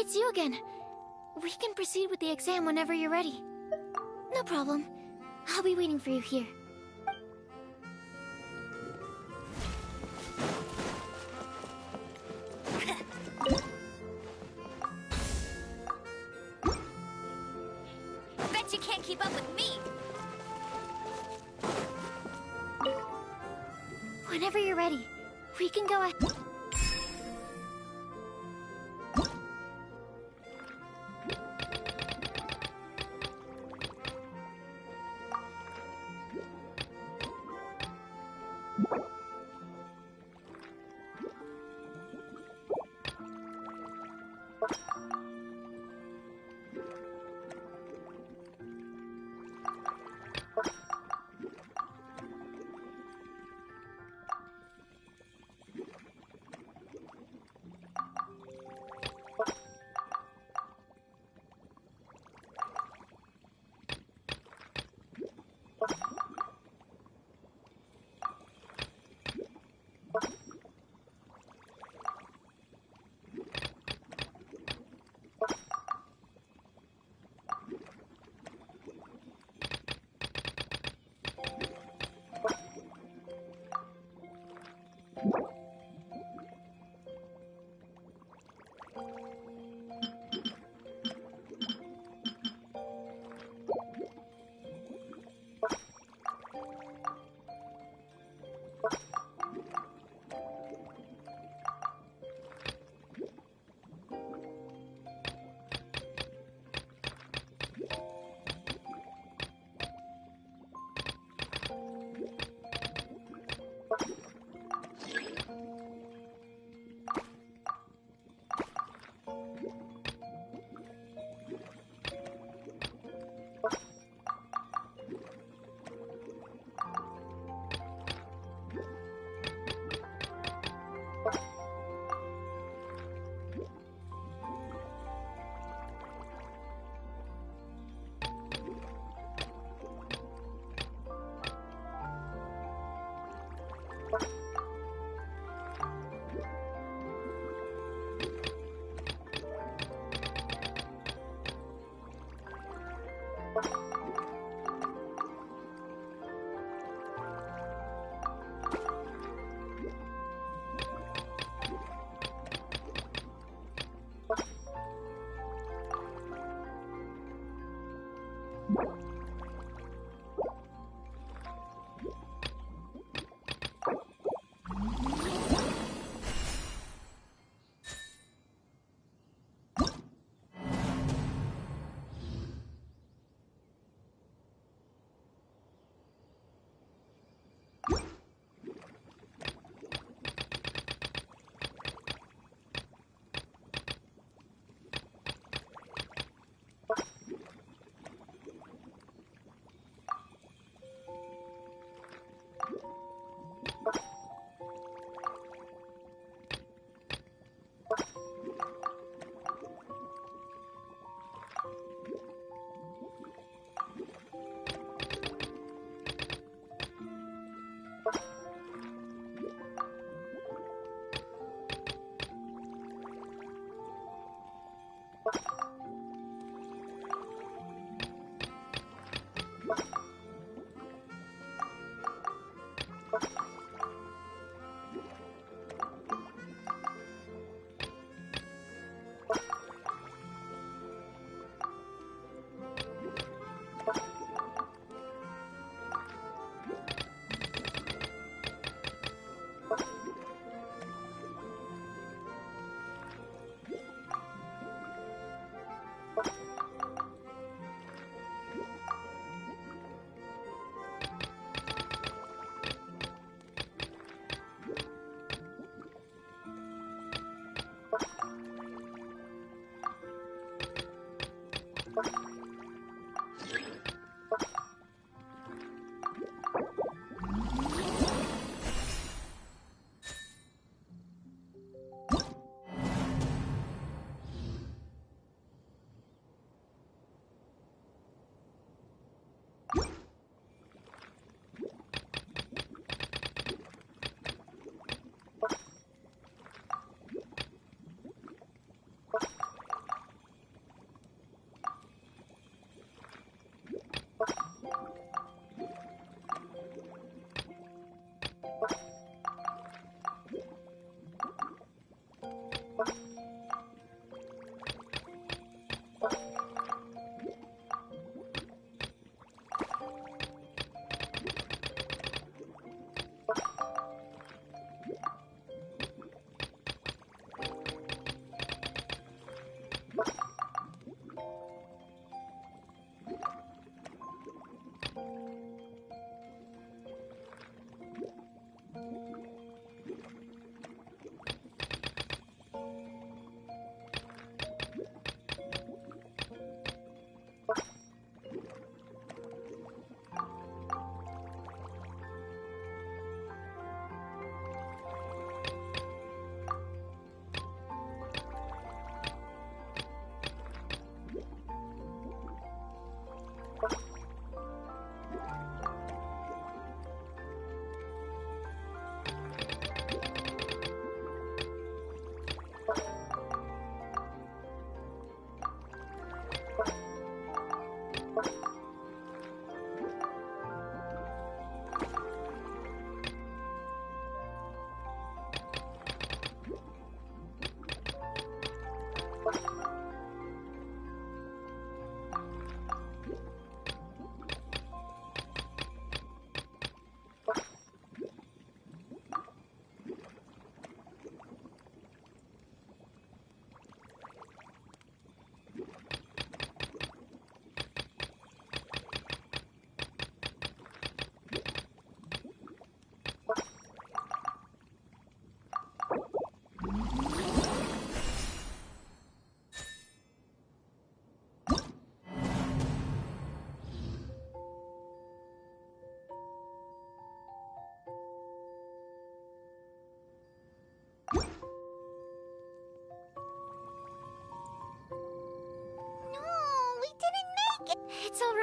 it's you again. We can proceed with the exam whenever you're ready. No problem. I'll be waiting for you here. Bet you can't keep up with me! Whenever you're ready, we can go ahead.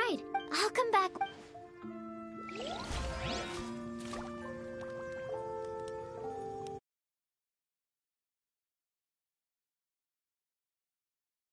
right. I'll come back.